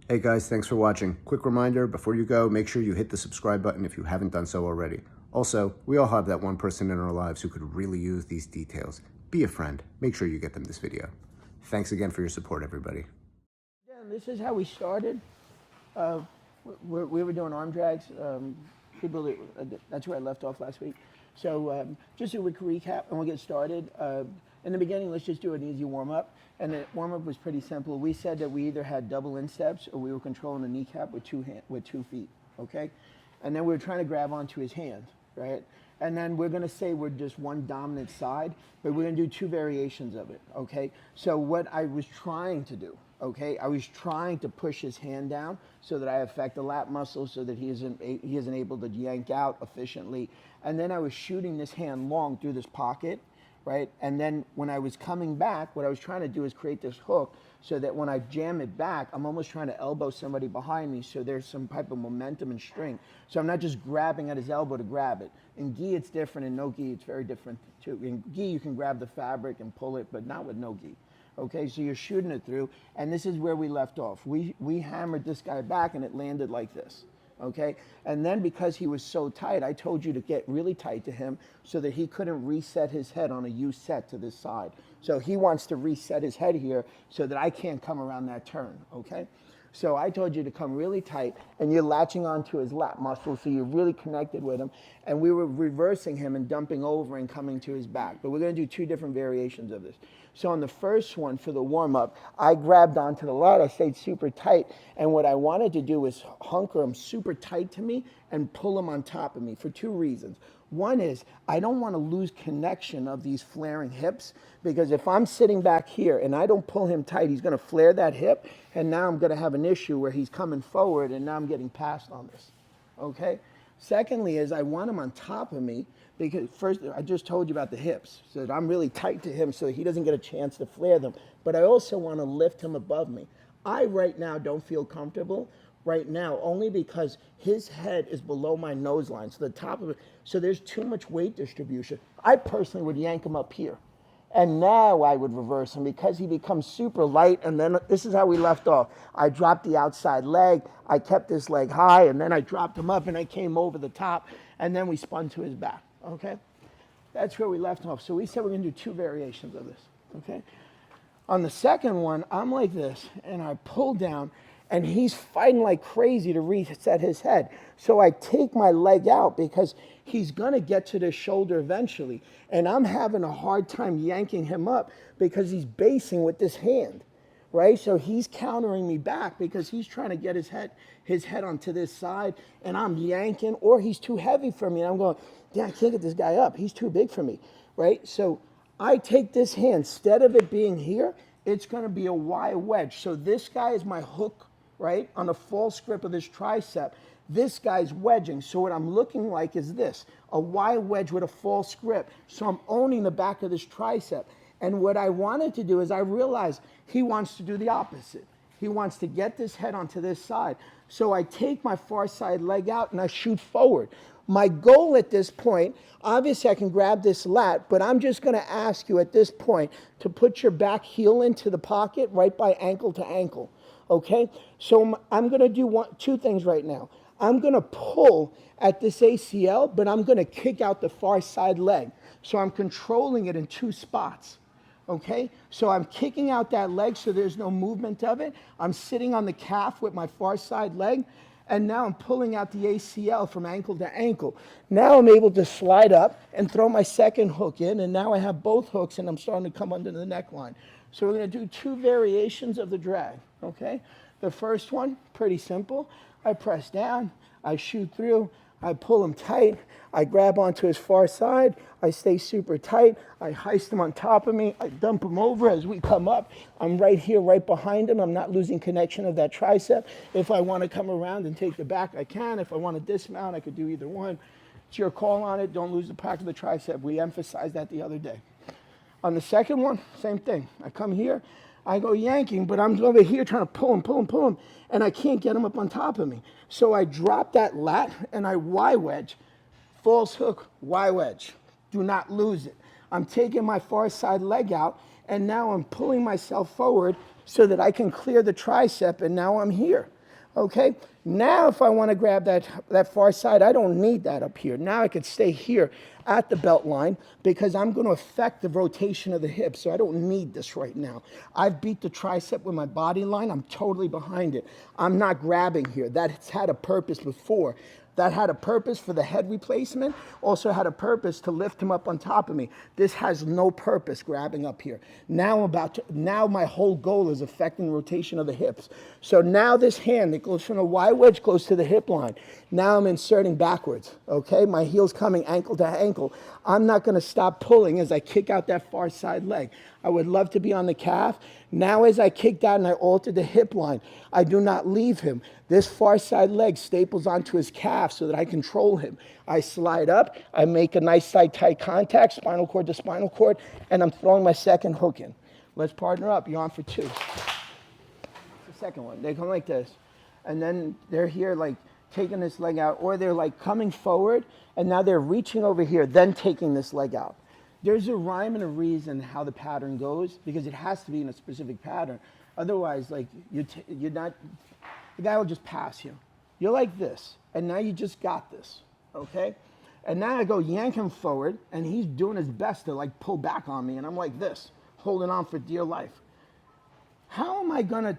Hey guys, thanks for watching. Quick reminder, before you go, make sure you hit the subscribe button if you haven't done so already. Also, we all have that one person in our lives who could really use these details. Be a friend. Make sure you get them this video. Thanks again for your support, everybody. Yeah, this is how we started. We were doing arm drags. That's where I left off last week. So just a quick recap, and we'll get started. In the beginning, let's just do an easy warm-up. And the warm-up was pretty simple. We said that we either had double insteps or we were controlling the kneecap with 2 feet, okay? And then we were trying to grab onto his hand, right? And then we're gonna say we're just one dominant side, but we're gonna do 2 variations of it, okay? So what I was trying to do, okay, I was trying to push his hand down so that I affect the lat muscle so that he isn't able to yank out efficiently. And then I was shooting this hand long through this pocket, right? And then when I was coming back, what I was trying to do is create this hook so that when I jam it back, I'm almost trying to elbow somebody behind me so there's some type of momentum and strength. So I'm not just grabbing at his elbow to grab it. In gi, it's different. In no gi, it's very different too. In gi, you can grab the fabric and pull it, but not with no gi. Okay, so you're shooting it through, and this is where we left off. We hammered this guy back, and it landed like this. Okay, and then because he was so tight, I told you to get really tight to him so that he couldn't reset his head on a U set to this side. So he wants to reset his head here so that I can't come around that turn, okay? So I told you to come really tight, and you're latching onto his lat muscle, so you're really connected with him, and we were reversing him and dumping over and coming to his back. But we're gonna do 2 different variations of this. So on the first one for the warm-up, I grabbed onto the lat, I stayed super tight, and what I wanted to do was hunker him super tight to me and pull him on top of me for 2 reasons. One is I don't want to lose connection of these flaring hips, because if I'm sitting back here and I don't pull him tight, he's going to flare that hip, and now I'm going to have an issue where he's coming forward and now I'm getting passed on this, okay? Secondly is I want him on top of me because first, I just told you about the hips, so that I'm really tight to him so he doesn't get a chance to flare them, but I also want to lift him above me. I right now don't feel comfortable right now only because his head is below my nose line, so the top of it, so there's too much weight distribution. I personally would yank him up here. And now I would reverse him because he becomes super light, and then this is how we left off. I dropped the outside leg, I kept this leg high, and then I dropped him up and I came over the top, and then we spun to his back, okay? That's where we left off. So we said we're gonna do 2 variations of this, okay? On the second one, I'm like this, and I pull down, and he's fighting like crazy to reset his head. So I take my leg out because he's gonna get to the shoulder eventually, and I'm having a hard time yanking him up because he's basing with this hand, right? So he's countering me back because he's trying to get his head onto this side, and I'm yanking, or he's too heavy for me, and I'm going, damn, I can't get this guy up. He's too big for me, right? So I take this hand, instead of it being here, it's gonna be a Y wedge. So this guy is my hook, right, on the false grip of this tricep. This guy's wedging. So what I'm looking like is this, a Y wedge with a false grip. So I'm owning the back of this tricep. And what I wanted to do is I realized he wants to do the opposite. He wants to get this head onto this side. So I take my far side leg out and I shoot forward. My goal at this point, obviously I can grab this lat, but I'm just gonna ask you at this point to put your back heel into the pocket right by ankle to ankle. Okay, so I'm gonna do 2 things right now. I'm gonna pull at this ACL, but I'm gonna kick out the far side leg. So I'm controlling it in 2 spots. Okay, so I'm kicking out that leg so there's no movement of it. I'm sitting on the calf with my far side leg, and now I'm pulling out the ACL from ankle to ankle. Now I'm able to slide up and throw my second hook in, and now I have both hooks and I'm starting to come under the neckline. So we're gonna do 2 variations of the drag, okay? The first one, pretty simple. I press down, I shoot through, I pull him tight, I grab onto his far side, I stay super tight, I heist him on top of me, I dump him over as we come up. I'm right here, right behind him. I'm not losing connection of that tricep. If I want to come around and take the back, I can. If I want to dismount, I could do either one. It's your call on it. Don't lose the back of the tricep. We emphasized that the other day. On the second one, same thing. I come here, I go yanking, but I'm over here trying to pull him, and I can't get him up on top of me. So I drop that lat and I Y wedge, false hook, Y wedge. Do not lose it. I'm taking my far side leg out, and now I'm pulling myself forward so that I can clear the tricep, and now I'm here. Okay, now if I want to grab that far side, I don't need that up here. Now I could stay here at the belt line because I'm going to affect the rotation of the hip, so I don't need this right now. I've beat the tricep with my body line. I'm totally behind it. I'm not grabbing here. That's had a purpose before. That had a purpose for the head replacement, also had a purpose to lift him up on top of me. This has no purpose grabbing up here. Now my whole goal is affecting rotation of the hips. So now this hand that goes from the Y wedge goes to the hip line. Now I'm inserting backwards, okay? My heel's coming ankle to ankle. I'm not gonna stop pulling as I kick out that far side leg. I would love to be on the calf. Now as I kicked out and I altered the hip line, I do not leave him. This far side leg staples onto his calf so that I control him. I slide up, I make a nice side tight contact, spinal cord to spinal cord, and I'm throwing my second hook in. Let's partner up, you're on for two. The second one, they come like this. And then they're here like taking this leg out, or they're like coming forward, and now they're reaching over here, then taking this leg out. There's a rhyme and a reason how the pattern goes, because it has to be in a specific pattern. Otherwise, like you're not, the guy will just pass you. You're like this, and now you just got this, okay? And now I go yank him forward, and he's doing his best to like pull back on me, and I'm like this, holding on for dear life. How am I gonna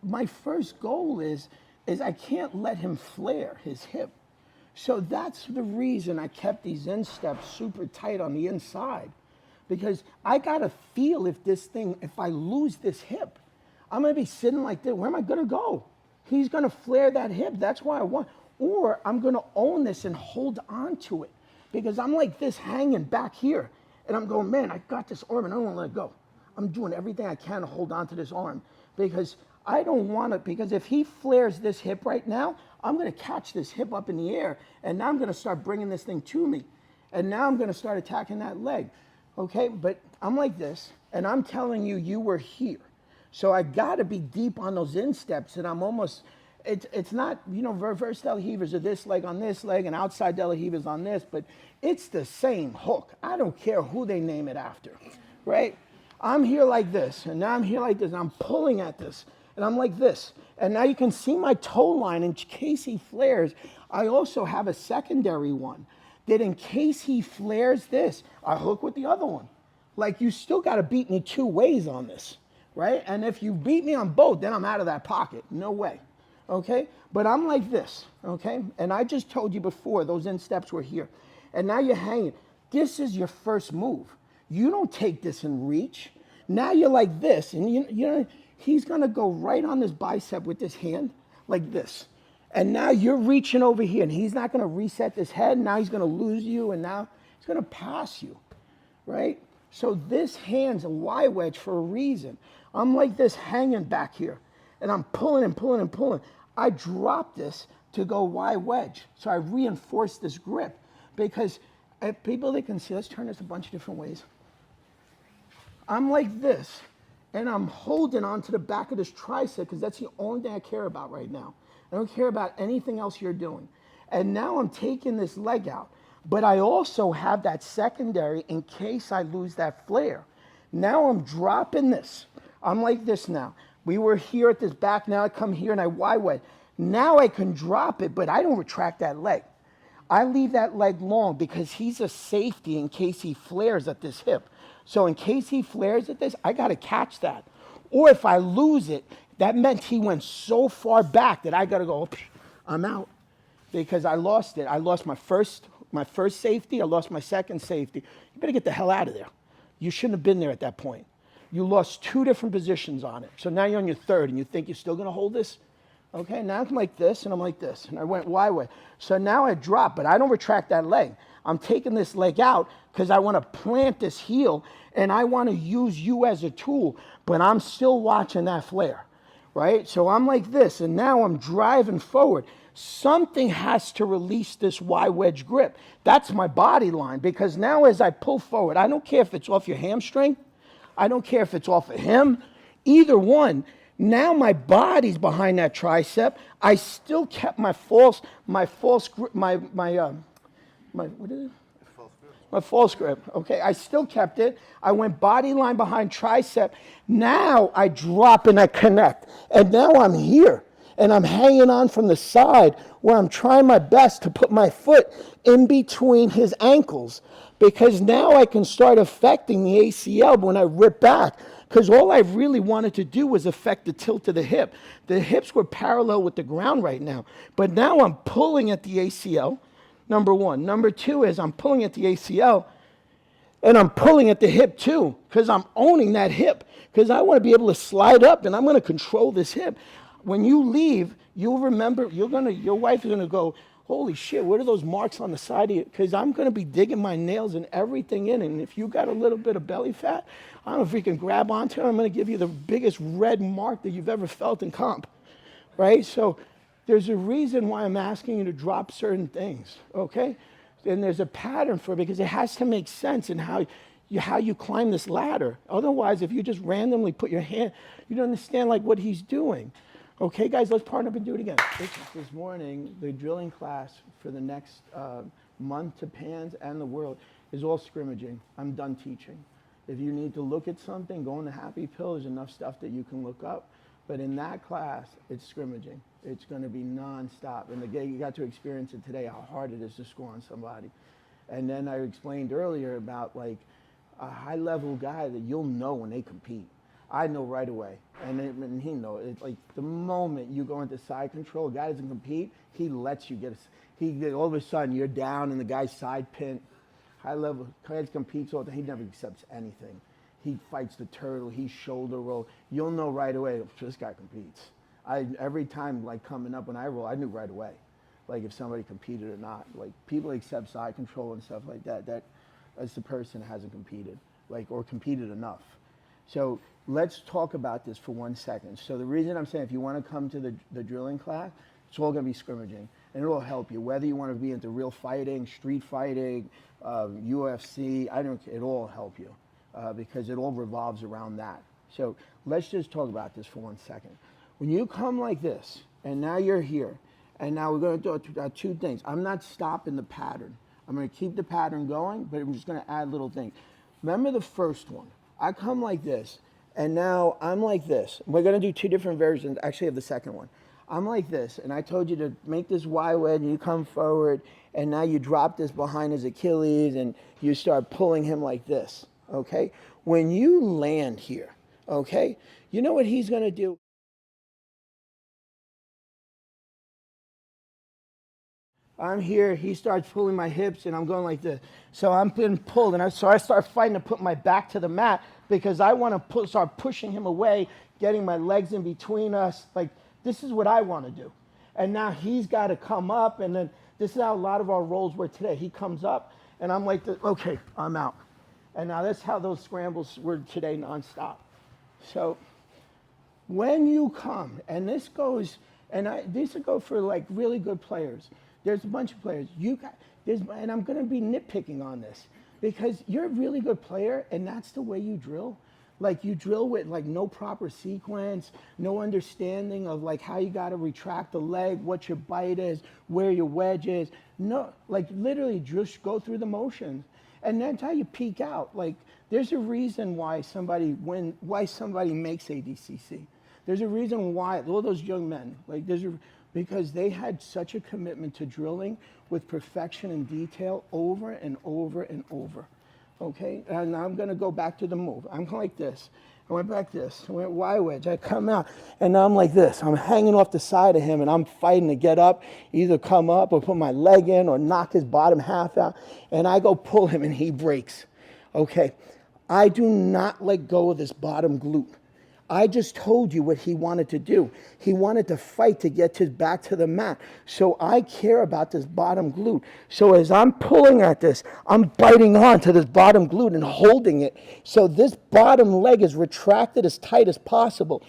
my first goal is I can't let him flare his hip. So that's the reason I kept these insteps super tight on the inside, because I gotta feel if I lose this hip, I'm gonna be sitting like this. Where am I gonna go? He's gonna flare that hip. That's why I want, or I'm gonna own this and hold on to it, because I'm like this hanging back here, and I'm going, man, I got this arm and I don't wanna let it go. I'm doing everything I can to hold on to this arm, because I don't want it, because if he flares this hip right now, I'm going to catch this hip up in the air, and now I'm going to start bringing this thing to me, and now I'm going to start attacking that leg, okay? But I'm like this, and I'm telling you, you were here. So I got to be deep on those insteps, and I'm almost, it's not, you know, reverse delahevers are this leg on this leg, and outside delahevers on this, but it's the same hook. I don't care who they name it after, right? I'm here like this, and now I'm here like this, and I'm pulling at this, and I'm like this. And now you can see my toe line in case he flares. I also have a secondary one that in case he flares this, I hook with the other one. Like, you still got to beat me two ways on this, right? And if you beat me on both, then I'm out of that pocket. No way, okay? But I'm like this, okay? And I just told you before, those insteps were here. And now you're hanging. This is your first move. You don't take this and reach. Now you're like this, and you know, he's gonna go right on this bicep with this hand, like this. And now you're reaching over here, and he's not gonna reset this head. Now he's gonna lose you, and now he's gonna pass you, right? So this hand's a Y wedge for a reason. I'm like this hanging back here, and I'm pulling and pulling and pulling. I drop this to go Y wedge. So I reinforce this grip, because people that can see, let's turn this a bunch of different ways. I'm like this, and I'm holding onto the back of this tricep, because that's the only thing I care about right now. I don't care about anything else you're doing. And now I'm taking this leg out, but I also have that secondary in case I lose that flare. Now I'm dropping this. I'm like this now. We were here at this back, now I come here and I Y wedge. Now I can drop it, but I don't retract that leg. I leave that leg long because he's a safety in case he flares at this hip. So in case he flares at this, I got to catch that. Or if I lose it, that meant he went so far back that I got to go, I'm out, because I lost it. I lost my first safety. I lost my second safety. You better get the hell out of there. You shouldn't have been there at that point. You lost two different positions on it. So now you're on your third, and you think you're still going to hold this? Okay, now I'm like this, and I'm like this, and I went Y way. So now I drop, but I don't retract that leg. I'm taking this leg out because I want to plant this heel, and I want to use you as a tool, but I'm still watching that flare, right? So I'm like this, and now I'm driving forward. Something has to release this Y wedge grip. That's my body line, because now as I pull forward, I don't care if it's off your hamstring. I don't care if it's off of him. Either one. Now my body's behind that tricep. I still kept my false grip, what is it? My false grip. Okay, I still kept it. I went body line behind tricep. Now I drop and I connect. And now I'm here. and I'm hanging on from the side where I'm trying my best to put my foot in between his ankles, because now I can start affecting the ACL when I rip back, because all I really wanted to do was affect the tilt of the hip. The hips were parallel with the ground right now, but now I'm pulling at the ACL, number one. Number two is I'm pulling at the ACL, and I'm pulling at the hip too, because I'm owning that hip, because I want to be able to slide up, and I'm going to control this hip. When you leave, you'll remember, your wife is going to go, holy shit, what are those marks on the side of you? Because I'm going to be digging my nails and everything in, and if you got a little bit of belly fat, I don't know if you can grab onto it, I'm going to give you the biggest red mark that you've ever felt in comp, right? So there's a reason why I'm asking you to drop certain things, okay? And there's a pattern for it, because it has to make sense in how you climb this ladder. Otherwise, if you just randomly put your hand, you don't understand like what he's doing. Okay, guys, let's partner up and do it again. This morning, the drilling class for the next month to PANS and the world is all scrimmaging. I'm done teaching. If you need to look at something, go in the Happy Pill. There's enough stuff that you can look up. But in that class, it's scrimmaging. It's going to be nonstop. And you got to experience it today, how hard it is to score on somebody. And then I explained earlier about like a high-level guy that you'll know when they compete. I know right away, and he knows. It's like the moment you go into side control, a guy doesn't compete, he lets you all of a sudden you're down and the guy's side pin. High level, guys competes all the time, he never accepts anything. He fights the turtle, he shoulder roll. You'll know right away, this guy competes. Every time like coming up when I roll, I knew right away, like if somebody competed or not. Like people accept side control and stuff like that, that as the person hasn't competed, like or competed enough. So let's talk about this for 1 second. So the reason I'm saying if you want to come to the drilling class, it's all going to be scrimmaging. And it will help you. Whether you want to be into real fighting, street fighting, UFC, it'll all help you because it all revolves around that. So let's just talk about this for 1 second. When you come like this, and now you're here, and now we're going to do two things. I'm not stopping the pattern. I'm going to keep the pattern going, but I'm just going to add little things. Remember the first one. I come like this, and now I'm like this. We're going to do two different versions, actually, of the second one. I'm like this, and I told you to make this Y wedge, and you come forward, and now you drop this behind his Achilles, and you start pulling him like this, okay? When you land here, okay, you know what he's going to do? I'm here, he starts pulling my hips, and I'm going like this. So I'm being pulled, and so I start fighting to put my back to the mat because I want to start pushing him away, getting my legs in between us. Like, this is what I want to do. And now he's got to come up, and then this is how a lot of our rolls were today. He comes up, and I'm like, okay, I'm out. And now that's how those scrambles were today nonstop. So when you come, and this goes, and these would go for like really good players. There's a bunch of players. And I'm going to be nitpicking on this because you're a really good player, and that's the way you drill. Like you drill with like no proper sequence, no understanding of like how you got to retract the leg, what your bite is, where your wedge is. No, like literally just go through the motions, and that's how you peak out. Like there's a reason why somebody makes ADCC. There's a reason why all those young men because they had such a commitment to drilling with perfection and detail over and over and over. Okay, and now I'm going to go back to the move. I'm like this. I went back this. I went Y wedge. I come out, and now I'm like this. I'm hanging off the side of him, and I'm fighting to get up, either come up or put my leg in or knock his bottom half out. And I go pull him, and he breaks. Okay, I do not let go of this bottom glute. I just told you what he wanted to do. He wanted to fight to get his back to the mat. So I care about this bottom glute. So as I'm pulling at this, I'm biting on to this bottom glute and holding it. So this bottom leg is retracted as tight as possible.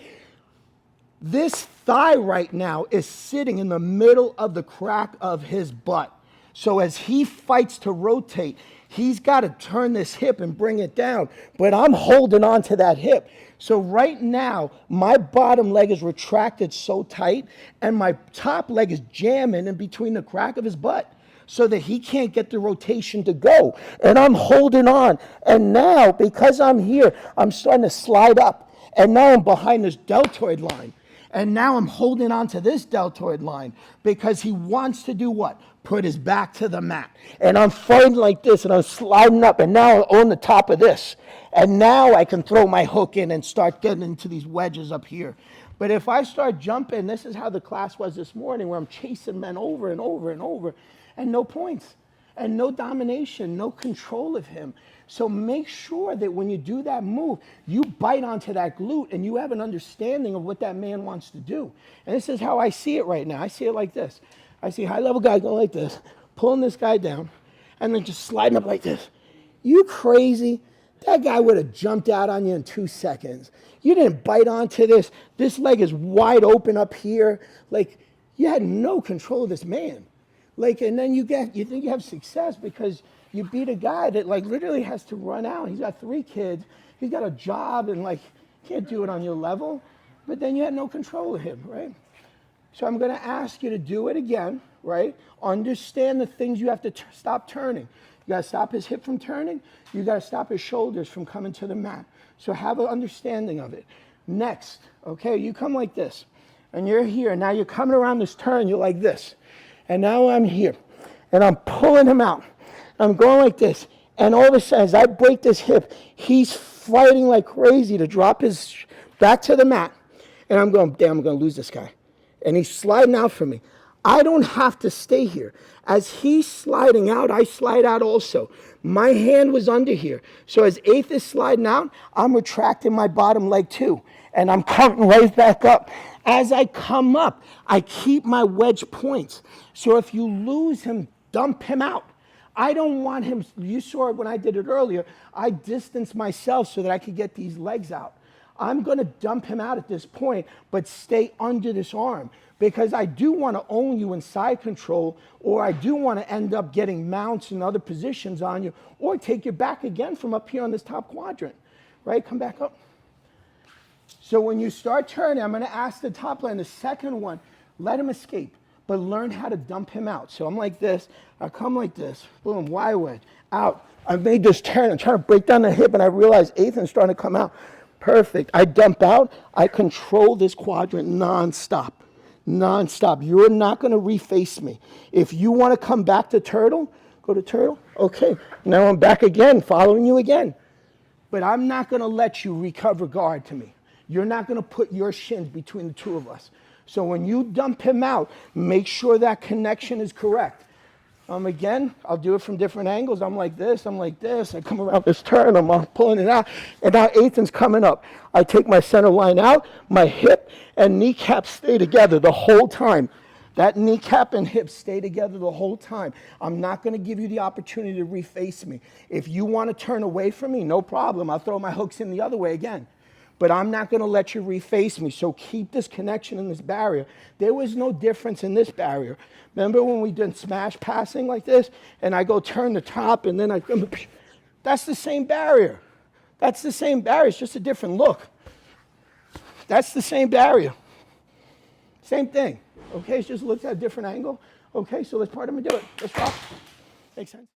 This thigh right now is sitting in the middle of the crack of his butt. So as he fights to rotate, he's got to turn this hip and bring it down. But I'm holding on to that hip. So right now, my bottom leg is retracted so tight, and my top leg is jamming in between the crack of his butt so that he can't get the rotation to go. And I'm holding on. And now, because I'm here, I'm starting to slide up. And now I'm behind this deltoid line. And now I'm holding on to this deltoid line because he wants to do what? Put his back to the mat. And I'm fighting like this, and I'm sliding up, and now I'm on the top of this. And now I can throw my hook in and start getting into these wedges up here. But if I start jumping, this is how the class was this morning, where I'm chasing men over and over and over, and no points, and no domination, no control of him. So make sure that when you do that move, you bite onto that glute and you have an understanding of what that man wants to do. And this is how I see it right now. I see it like this. I see a high-level guy going like this, pulling this guy down, and then just sliding up like this. You crazy? That guy would have jumped out on you in 2 seconds. You didn't bite onto this. This leg is wide open up here. Like, you had no control of this man. Like, and then you think you have success because you beat a guy that like literally has to run out. He's got 3 kids. He's got a job and like can't do it on your level. But then you had no control of him, right? So I'm going to ask you to do it again, right? Understand the things you have to stop turning. You got to stop his hip from turning. You got to stop his shoulders from coming to the mat. So have an understanding of it. Next, okay, you come like this, and you're here. Now you're coming around this turn. You're like this. And now I'm here, and I'm pulling him out. I'm going like this, and all of a sudden, as I break this hip, he's fighting like crazy to drop his back to the mat. And I'm going, damn, I'm going to lose this guy. And he's sliding out from me. I don't have to stay here. As he's sliding out, I slide out also. My hand was under here. So as eighth is sliding out, I'm retracting my bottom leg too. And I'm coming right back up. As I come up, I keep my wedge points. So if you lose him, dump him out. I don't want him, you saw it when I did it earlier, I distanced myself so that I could get these legs out. I'm going to dump him out at this point, but stay under this arm because I do want to own you in side control, or I do want to end up getting mounts in other positions on you, or take you back again from up here on this top quadrant, right? Come back up. So when you start turning, I'm going to ask the top line, the second one, let him escape, but learn how to dump him out. So I'm like this, I come like this, boom, Y wedge, out. I made this turn, I'm trying to break down the hip, and I realize eighth is starting to come out. Perfect. I dump out. I control this quadrant nonstop. Nonstop. You're not going to reface me. If you want to come back to turtle, go to turtle. Okay. Now I'm back again, following you again. But I'm not going to let you recover guard to me. You're not going to put your shins between the two of us. So when you dump him out, make sure that connection is correct. Again, I'll do it from different angles. I'm like this, I come around this turn, I'm pulling it out, and now Ethan's coming up. I take my center line out, my hip and kneecap stay together the whole time. That kneecap and hip stay together the whole time. I'm not going to give you the opportunity to reface me. If you want to turn away from me, no problem. I'll throw my hooks in the other way again. But I'm not going to let you reface me. So keep this connection in this barrier. There was no difference in this barrier. Remember when we did smash passing like this, and I go turn the top, and then I, that's the same barrier. That's the same barrier. It's just a different look. That's the same barrier. Same thing. Okay, it just looks at a different angle. Okay, so let's part of them and do it. Let's rock. Makes sense?